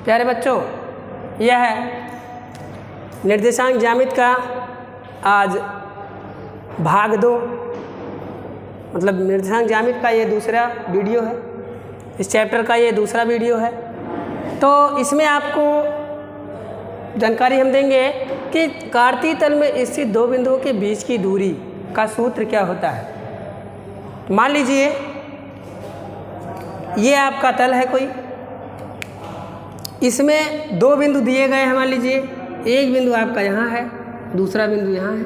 प्यारे बच्चों, यह है निर्देशांक ज्यामिति का आज भाग 2, मतलब निर्देशांक ज्यामिति का ये दूसरा वीडियो है, इस चैप्टर का ये दूसरा वीडियो है। तो इसमें आपको जानकारी हम देंगे कि कार्तीय तल में स्थित दो बिंदुओं के बीच की दूरी का सूत्र क्या होता है। मान लीजिए ये आपका तल है कोई, इसमें दो बिंदु दिए गए हैं। मान लीजिए एक बिंदु आपका यहाँ है, दूसरा बिंदु यहाँ है।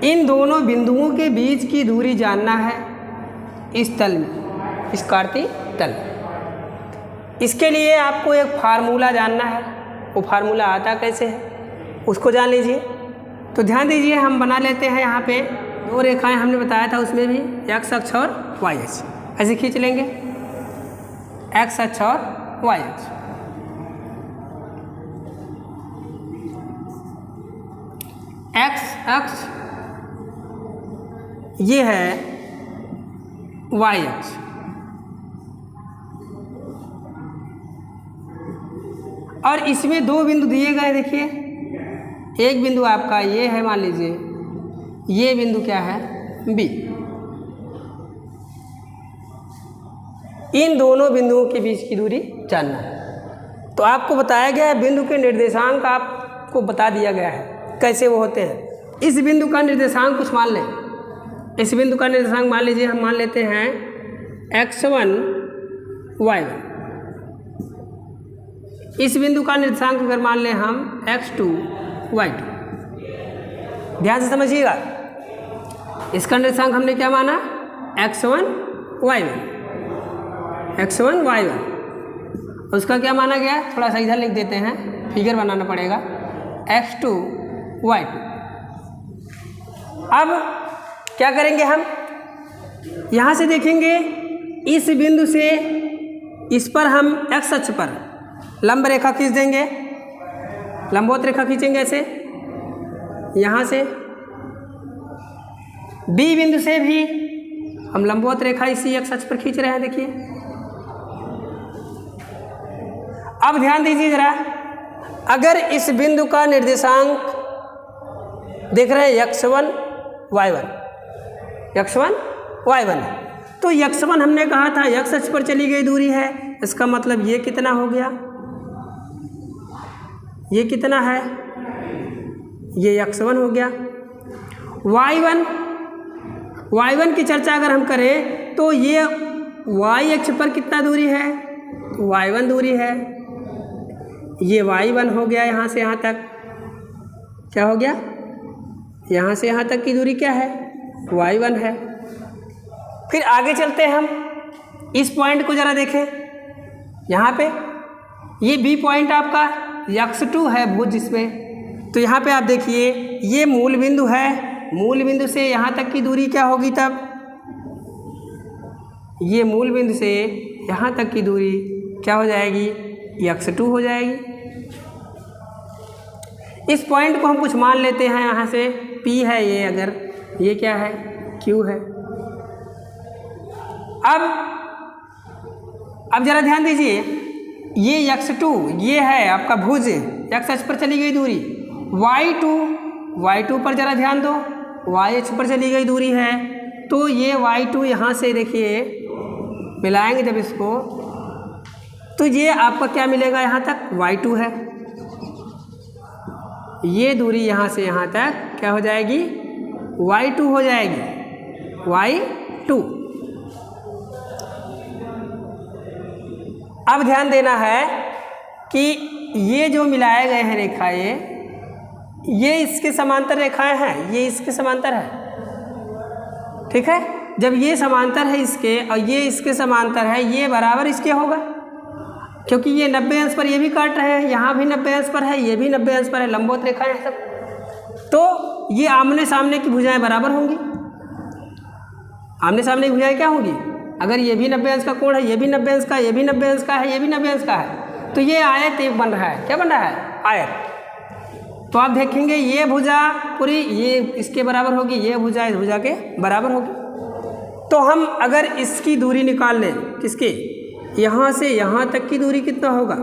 इन दोनों बिंदुओं के बीच की दूरी जानना है इस तल में, इस कार्तीय तल। इसके लिए आपको एक फार्मूला जानना है। वो फार्मूला आता कैसे है उसको जान लीजिए। तो ध्यान दीजिए, हम बना लेते हैं यहाँ पे दो रेखाएं, हमने बताया था उसमें भी एक्स अक्ष और वाई अक्ष ऐसे खींच लेंगे, एक्स अक्ष और वाई अक्ष। एक्स अक्ष ये है वाई अक्ष, और इसमें दो बिंदु दिए गए। देखिए एक बिंदु आपका ये है, मान लीजिए ये बिंदु क्या है, बी। इन दोनों बिंदुओं के बीच की दूरी जानना है। तो आपको बताया गया है बिंदु के निर्देशांक आपको बता दिया गया है कैसे वो होते हैं। इस बिंदु का निर्देशांक कुछ मान लें। इस बिंदु का निर्देशांक मान लीजिए हम मान लेते हैं x1 y1। इस बिंदु का निर्देशांक अगर मान लें हम x2 y2। ध्यान से समझिएगा, इसका निर्देशांक हमने क्या माना, x1 y1, x1 y1। उसका क्या माना गया, थोड़ा सा इधर लिख देते हैं, फिगर बनाना पड़ेगा, x2 y2। अब क्या करेंगे हम, यहाँ से देखेंगे इस बिंदु से इस पर हम x अक्ष पर लंब रेखा खींच देंगे, लंबवत रेखा खींचेंगे ऐसे। यहाँ से B बिंदु से भी हम लंबवत रेखा इसी x अक्ष पर खींच रहे हैं। देखिए अब ध्यान दीजिए जरा, अगर इस बिंदु का निर्देशांक देख रहे हैं x1 y1, x1 y1 है, तो x1 हमने कहा था x अक्ष पर चली गई दूरी है। इसका मतलब ये कितना हो गया, ये कितना है, ये x1 हो गया। y1 की चर्चा अगर हम करें तो ये y अक्ष पर कितना दूरी है, y1 दूरी है। ये y1 हो गया, यहाँ से यहाँ तक क्या हो गया, यहाँ से यहाँ तक की दूरी क्या है, y1 है। फिर आगे चलते हैं हम, इस पॉइंट को ज़रा देखें। यहाँ पे ये B पॉइंट आपका x2 है भुज इसमें। तो यहाँ पे आप देखिए ये मूल बिंदु है, मूल बिंदु से यहाँ तक की दूरी क्या होगी, तब ये मूल बिंदु से यहाँ तक की दूरी क्या हो जाएगी, x2 हो जाएगी। इस पॉइंट को हम कुछ मान लेते हैं, यहाँ से P है ये, अगर ये क्या है, Q है। अब जरा ध्यान दीजिए, ये x2 ये है आपका भुज, x अक्ष पर चली गई दूरी। y2 पर जरा ध्यान दो, y अक्ष पर चली गई दूरी है। तो ये y2 यहाँ से देखिए मिलाएंगे जब इसको, तो ये आपका क्या मिलेगा, यहाँ तक y2 है। ये दूरी यहाँ से यहाँ तक क्या हो जाएगी, y2 हो जाएगी, y2। अब ध्यान देना है कि ये जो मिलाए गए हैं रेखाएं, ये इसके समांतर रेखाएं हैं, ये इसके समांतर है, ठीक है। जब ये समांतर है इसके और ये इसके समांतर है, ये बराबर इसके होगा, क्योंकि ये 90 अंश पर ये भी काट रहे हैं, यहाँ भी 90 अंश पर है, ये भी 90 अंश पर है, लंबवत रेखाएं हैं सब। तो ये आमने सामने की भुजाएं बराबर होंगी। आमने सामने की भुजाएं क्या होंगी, अगर ये भी 90 अंश का कोण है, ये भी 90 अंश का, ये भी 90 अंश का है, ये भी 90 अंश का है, तो ये आयत एक बन रहा है। क्या बन रहा है, आयत। तो आप देखेंगे ये भुजा पूरी ये इसके बराबर होगी, ये भुजा इस भुजा के बराबर होगी। तो हम अगर इसकी दूरी निकाल लें, किसकी, यहाँ से यहाँ तक की दूरी कितना होगा,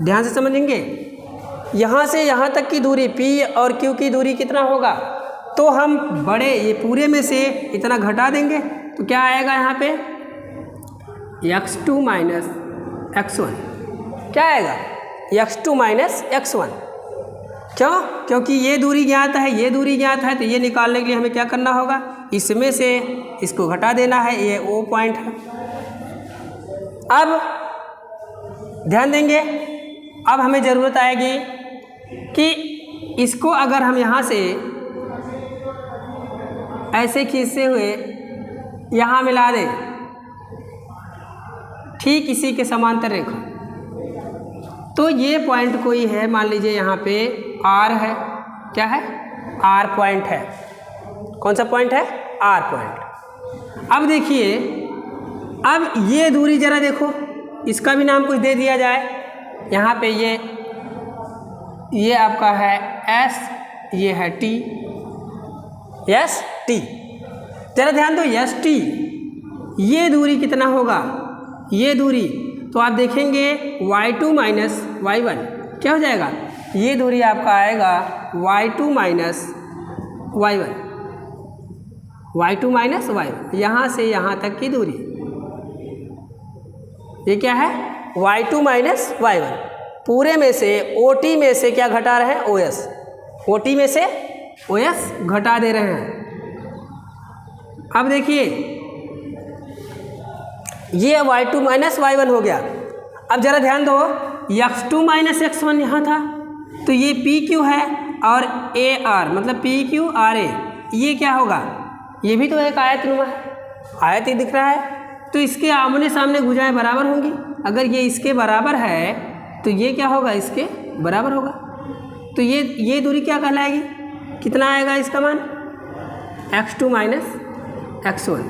ध्यान से समझेंगे। यहाँ से यहाँ तक की दूरी P और Q की दूरी कितना होगा, तो हम बड़े ये पूरे में से इतना घटा देंगे तो क्या आएगा यहाँ पे x2 माइनस x1, क्या आएगा x2 माइनस x1। क्यों? क्योंकि ये दूरी ज्ञात है, ये दूरी ज्ञात है, तो ये निकालने के लिए हमें क्या करना होगा, इसमें से इसको घटा देना है, ये O पॉइंट है। अब ध्यान देंगे, अब हमें ज़रूरत आएगी कि इसको अगर हम यहाँ से ऐसे खींचते हुए यहाँ मिला दें, ठीक इसी के समांतर रेखा, तो ये पॉइंट कोई है, मान लीजिए यहाँ पे R है, क्या है, R पॉइंट है। कौन सा पॉइंट है, R पॉइंट। अब देखिए, अब ये दूरी जरा देखो, इसका भी नाम कुछ दे दिया जाए। यहाँ पे ये आपका है S, ये है T, S T। जरा ध्यान दो, S T, ये दूरी कितना होगा, ये दूरी, तो आप देखेंगे y2 माइनस y1 क्या हो जाएगा, ये दूरी आपका आएगा y2 minus y1, y2 minus y1, यहाँ से यहाँ तक की दूरी, ये क्या है y2 माइनस y1। पूरे में से OT में से क्या घटा रहे हैं, OS, OT में से OS घटा दे रहे हैं। अब देखिए ये y2 माइनस y1 हो गया। अब ज़रा ध्यान दो, x2 माइनस x1 यहाँ था, तो ये PQ है और AR मतलब PQ RA, ये क्या होगा, ये भी तो एक आयतनुमा है, आयत ही दिख रहा है, तो इसके आमने सामने भुजाएं बराबर होंगी। अगर ये इसके बराबर है तो ये क्या होगा, इसके बराबर होगा, तो ये दूरी क्या कहलाएगी, कितना आएगा इसका मान, x2 माइनस x1।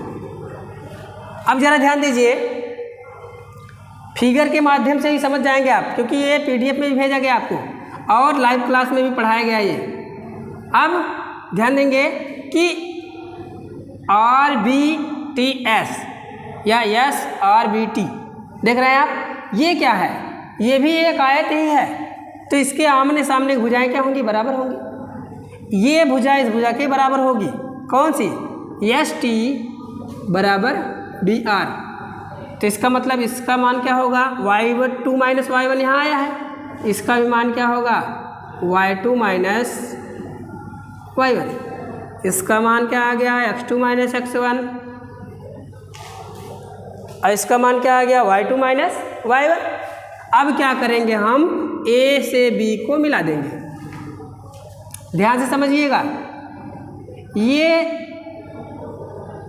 अब ज़रा ध्यान दीजिए, फिगर के माध्यम से ही समझ जाएंगे आप, क्योंकि ये PDF में भी भेजा गया आपको और लाइव क्लास में भी पढ़ाया गया ये। अब ध्यान देंगे कि RBTS या SRBT देख रहे हैं आप, ये क्या है, ये भी एक आयत ही है, तो इसके आमने सामने भुजाएं क्या होंगी, बराबर होंगी। ये भुजा इस भुजा के बराबर होगी, कौन सी, ST बराबर BR, तो इसका मतलब इसका मान क्या होगा, y2 माइनस y1 यहाँ आया है, इसका भी मान क्या होगा, y2 माइनस y1, इसका मान क्या आ गया, x2 माइनस x1, और इसका मान क्या आ गया, y2 माइनस y1। अब क्या करेंगे, हम A से B को मिला देंगे। ध्यान से समझिएगा, ये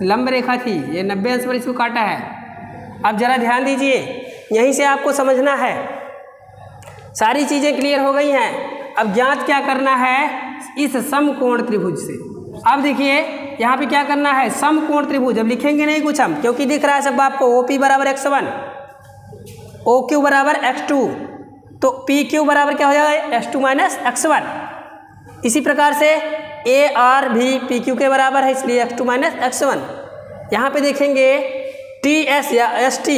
लंब रेखा थी, ये 90 अंश पर इसको काटा है। अब जरा ध्यान दीजिए, यहीं से आपको समझना है, सारी चीज़ें क्लियर हो गई हैं। अब ज्ञात क्या करना है, इस समकोण त्रिभुज से। अब देखिए यहाँ पे क्या करना है, समकोण त्रिभुज। अब लिखेंगे नहीं कुछ हम, क्योंकि दिख रहा है सब आपको, OP बराबर x1, OQ बराबर x2, तो PQ बराबर क्या हो जाएगा, x2 माइनस x1। इसी प्रकार से AR भी PQ के बराबर है, इसलिए x2 माइनस x1। यहाँ पे देखेंगे TS या ST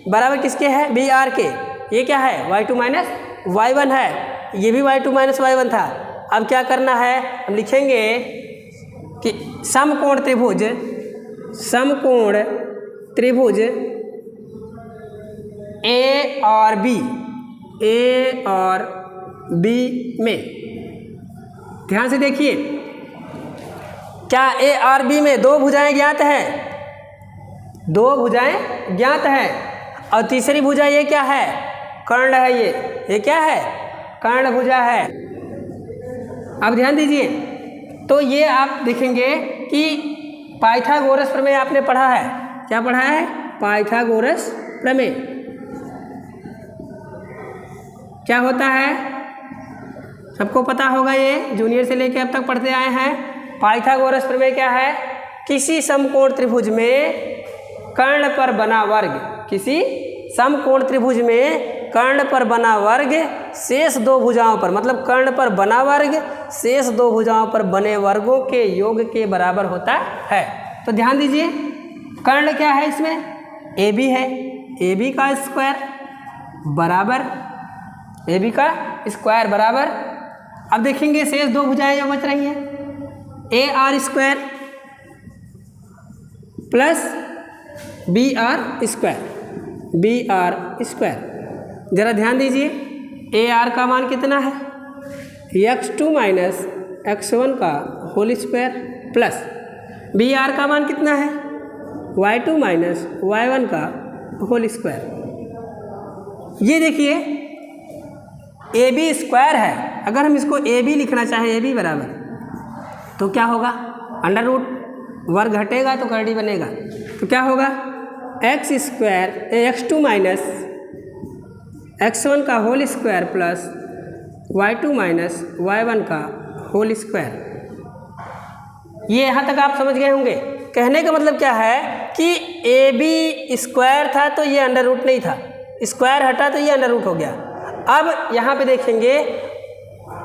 बराबर किसके है, BR के, ये क्या है, y2 माइनस y1 है, ये भी y2 माइनस y1 था। अब क्या करना है, हम लिखेंगे कि समकोण त्रिभुज, समकोण त्रिभुज A और B, A और B में, ध्यान से देखिए, क्या A और B में दो भुजाएं ज्ञात हैं, दो भुजाएं ज्ञात हैं, और तीसरी भुजा ये क्या है, कर्ण है, ये क्या है, कर्ण भुजा है। अब ध्यान दीजिए, तो ये आप देखेंगे कि पाइथागोरस प्रमेय आपने पढ़ा है, क्या पढ़ा है, पाइथागोरस प्रमेय क्या होता है, सबको पता होगा, ये जूनियर से लेकर अब तक पढ़ते आए हैं। पाइथागोरस प्रमेय क्या है, किसी समकोण त्रिभुज में कर्ण पर बना वर्ग, किसी समकोण त्रिभुज में कर्ण पर बना वर्ग शेष दो भुजाओं पर, मतलब कर्ण पर बना वर्ग शेष दो भुजाओं पर बने वर्गों के योग के बराबर होता है। तो ध्यान दीजिए, कर्ण क्या है इसमें, ए बी है, ए बी का स्क्वायर बराबर, ए बी का स्क्वायर बराबर, अब देखेंगे शेष दो भुजाएं जो बच रही हैं, A R square plus B R square, B R square. ज़रा ध्यान दीजिए, ए आर का मान कितना है, x2 माइनस x1 का whole square plus B R का मान कितना है, y2 माइनस y1 का होल स्क्वायर। ये देखिए ए बी स्क्वायर है, अगर हम इसको ए बी लिखना चाहें, ए बी बराबर तो क्या होगा, अंडर रूट, वर्ग घटेगा तो करड़ी बनेगा, तो क्या होगा x square x2 minus x1 का whole square plus y2 minus y1 का होल स्क्वायर। ये यहाँ तक आप समझ गए होंगे। कहने का मतलब क्या है कि ए बी स्क्वायर था तो ये अंडर रूट नहीं था, स्क्वायर हटा तो ये अंडर रूट हो गया। अब यहाँ पे देखेंगे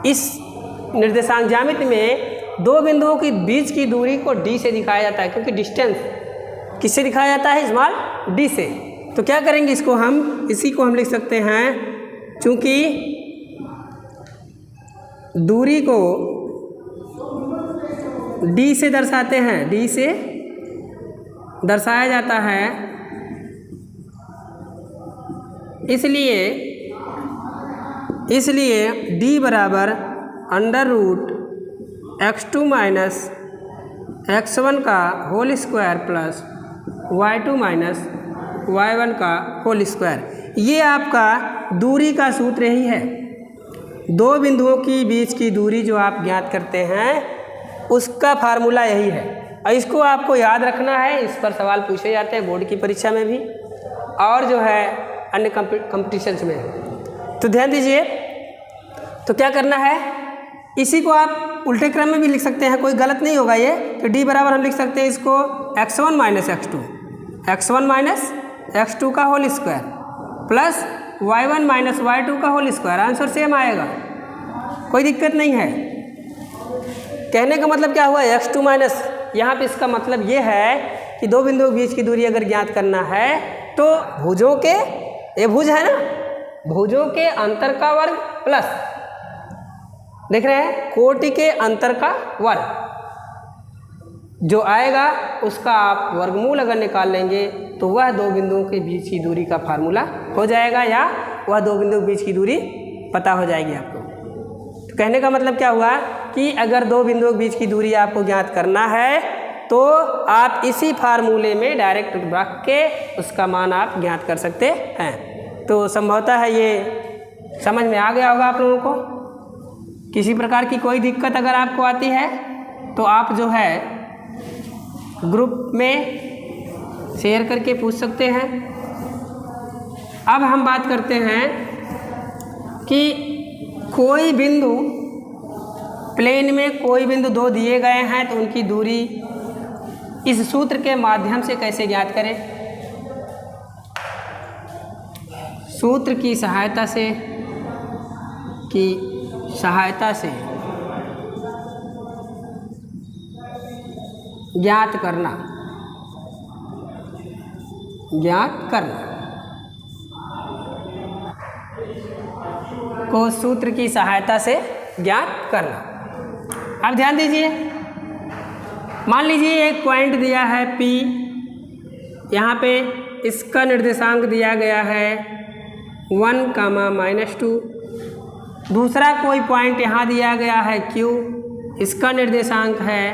इस निर्देशांक ज्यामिति में दो बिंदुओं के बीच की दूरी को डी से दिखाया जाता है, क्योंकि डिस्टेंस किससे दिखाया जाता है, स्मॉल डी से। तो क्या करेंगे, इसको हम इसी को हम लिख सकते हैं, चूंकि दूरी को डी से दर्शाते हैं, डी से दर्शाया जाता है, इसलिए डी बराबर under root x2 minus x1 का whole square plus y2 minus y1 का होल स्क्वायर। ये आपका दूरी का सूत्र ही है। दो बिंदुओं के बीच की दूरी जो आप ज्ञात करते हैं उसका फार्मूला यही है, और इसको आपको याद रखना है। इस पर सवाल पूछे जाते हैं बोर्ड की परीक्षा में भी और जो है अन्य कॉम्पिटिशन्स में। तो ध्यान दीजिए, तो क्या करना है, इसी को आप उल्टे क्रम में भी लिख सकते हैं, कोई गलत नहीं होगा ये। तो डी बराबर हम लिख सकते हैं इसको x1 minus x2, x1 minus x2 का whole square plus y1 minus y2 का होल स्क्वायर। आंसर सेम आएगा, कोई दिक्कत नहीं है। कहने का मतलब क्या हुआ, x2 माइनस, यहाँ पे इसका मतलब ये है कि दो बिंदुओं के बीच की दूरी अगर ज्ञात करना है तो भुजों के, ये भुज है ना, भुजों के अंतर का वर्ग प्लस, देख रहे हैं, कोटि के अंतर का वर्ग जो आएगा उसका आप वर्गमूल अगर निकाल लेंगे तो वह दो बिंदुओं के बीच की दूरी का फार्मूला हो जाएगा, या वह दो बिंदुओं के बीच की दूरी पता हो जाएगी आपको। तो कहने का मतलब क्या हुआ कि अगर दो बिंदुओं के बीच की दूरी आपको ज्ञात करना है तो आप इसी फार्मूले में डायरेक्ट रख के उसका मान आप ज्ञात कर सकते हैं। तो संभवतः है ये समझ में आ गया होगा आप लोगों को। किसी प्रकार की कोई दिक्कत अगर आपको आती है तो आप जो है ग्रुप में शेयर करके पूछ सकते हैं। अब हम बात करते हैं कि कोई बिंदु प्लेन में कोई बिंदु दो दिए गए हैं तो उनकी दूरी इस सूत्र के माध्यम से कैसे ज्ञात करें। सूत्र की सहायता से ज्ञात करना को सूत्र की सहायता से ज्ञात करना। अब ध्यान दीजिए, मान लीजिए एक पॉइंट दिया है P, यहाँ पे इसका निर्देशांक दिया गया है 1, -2। दूसरा कोई पॉइंट यहाँ दिया गया है Q, इसका निर्देशांक है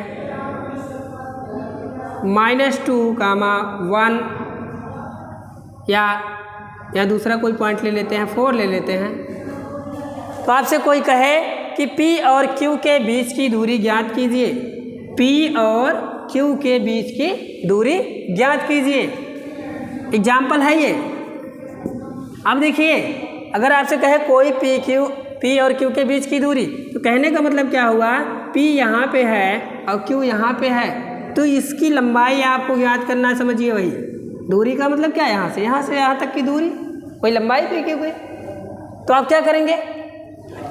-2, 1, या दूसरा कोई पॉइंट ले लेते हैं 4 ले लेते हैं। तो आपसे कोई कहे कि P और Q के बीच की दूरी ज्ञात कीजिए, P और Q के बीच की दूरी ज्ञात कीजिए। एग्जाम्पल है ये। अब देखिए, अगर आपसे कहे कोई P और Q के बीच की दूरी, तो कहने का मतलब क्या हुआ, P यहाँ पे है और Q यहाँ पे है, तो इसकी लंबाई आपको ज्ञात करना है। समझिए, वही दूरी का मतलब क्या है, यहाँ से यहाँ तक की दूरी, कोई लंबाई P की कोई। तो आप क्या करेंगे,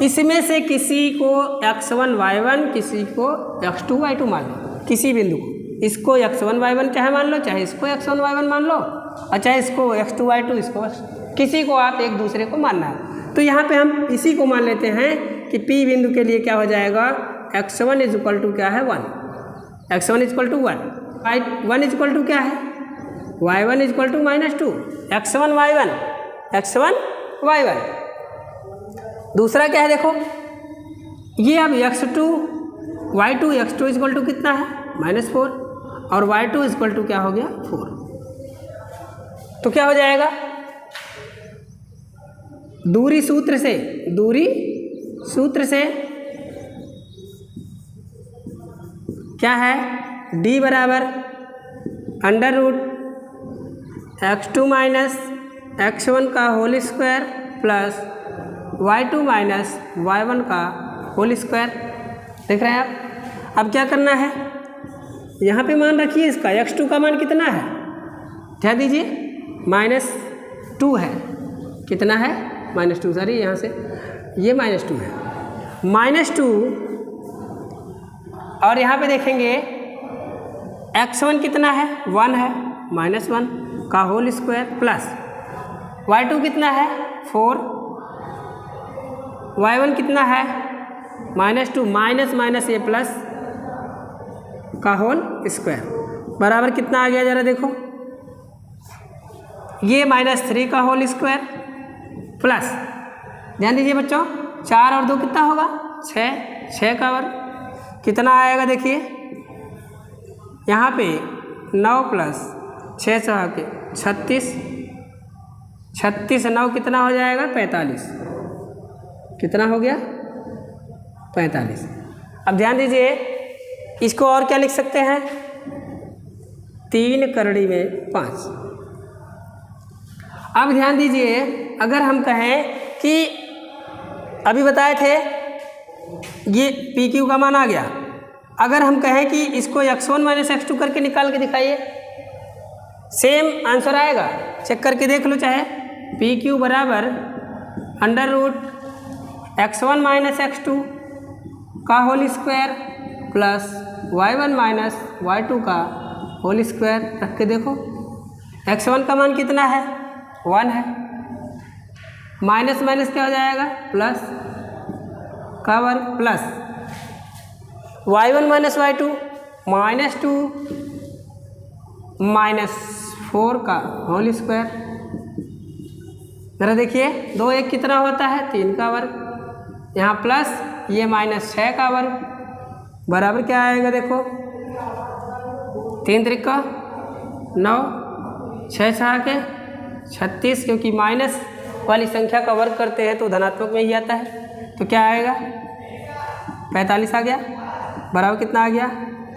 इसमें से किसी को x1 y1, किसी को x2 y2 मान लो, किसी बिंदु को, इसको x1 y1 चाहे मान लो, चाहे इसको x1 y1 मान लो, और चाहे इसको x2 y2 इसको किसी को आप एक दूसरे को मानना है। तो यहाँ पे हम इसी को मान लेते हैं कि P बिंदु के लिए क्या हो जाएगा, x1 इज इक्वल टू क्या है 1, x1 is equal to 1, y1 is equal to क्या है, y1 is equal to -2, x1 y1। दूसरा क्या है देखो, ये अब x2 y2 x2 is equal to कितना है -4 और y2 इज इक्वल टू क्या हो गया 4। तो क्या हो जाएगा, दूरी सूत्र से क्या है, d बराबर √x2 माइनस x1 का whole square plus y2 minus y1 का होल स्क्वायर। देख रहे हैं आप। अब क्या करना है, यहाँ पे मान रखिए इसका x2 का मान कितना है, ध्यान दीजिए -2 है, कितना है -2, सॉरी यहाँ से ये -2 है, -2 और यहाँ पे देखेंगे x1 कितना है 1 है, -1 का होल स्क्वायर प्लस y2 कितना है 4, y1 कितना है -2 माइनस ये प्लस का होल स्क्वायर बराबर कितना आ गया, ज़रा देखो, ये -3 का होल स्क्वायर प्लस, ध्यान दीजिए बच्चों, 4 और 2 कितना होगा 6 का वर्ग कितना आएगा, देखिए यहाँ पे 9 प्लस 6 के 36 9 कितना हो जाएगा 45, कितना हो गया 45। अब ध्यान दीजिए, इसको और क्या लिख सकते हैं, 3 करड़ी में 5। अब ध्यान दीजिए, अगर हम कहें कि अभी बताए थे ये पी क्यू का मान आ गया, अगर हम कहें कि इसको x1 माइनस x2 करके निकाल के दिखाइए, सेम आंसर आएगा, चेक करके देख लो, चाहे पी क्यू बराबर √x1 माइनस x2 का whole square plus y1 minus y2 का होल स्क्वायर रख के देखो, x1 का मान कितना है 1 है, माइनस माइनस क्या हो जाएगा प्लस का वर्ग प्लस y1 माइनस y2 -2 -4 का होल स्क्वायर। जरा देखिए 2 1 कितना होता है 3 का वर्ग, यहाँ प्लस ये -6 का वर्ग बराबर क्या आएगा, देखो 3 त्रिका 9 6 के 36, क्योंकि माइनस वाली संख्या का वर्ग करते हैं तो धनात्मक में ही आता है, तो क्या आएगा 45 आ गया, बराबर कितना आ गया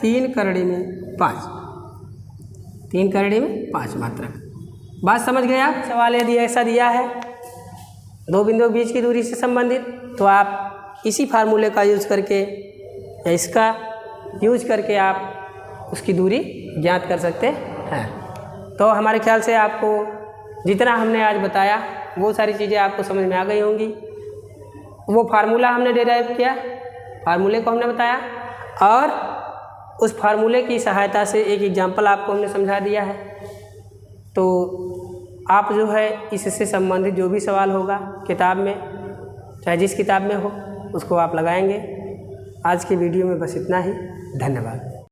3 करड़ी में 5, 3 करड़ी में 5 मात्रक। बात समझ गए आप। सवाल यदि ऐसा दिया है 2 बिंदुओं के बीच की दूरी से संबंधित, तो आप इसी फार्मूले का यूज करके या इसका यूज करके आप उसकी दूरी ज्ञात कर सकते हैं। तो हमारे ख्याल से आपको जितना हमने आज बताया वो सारी चीज़ें आपको समझ में आ गई होंगी। वो फार्मूला हमने डिराइव किया, फार्मूले को हमने बताया और उस फार्मूले की सहायता से एक एग्जाम्पल आपको हमने समझा दिया है। तो आप जो है इससे संबंधित जो भी सवाल होगा किताब में, चाहे जिस किताब में हो, उसको आप लगाएंगे। आज की वीडियो में बस इतना ही, धन्यवाद।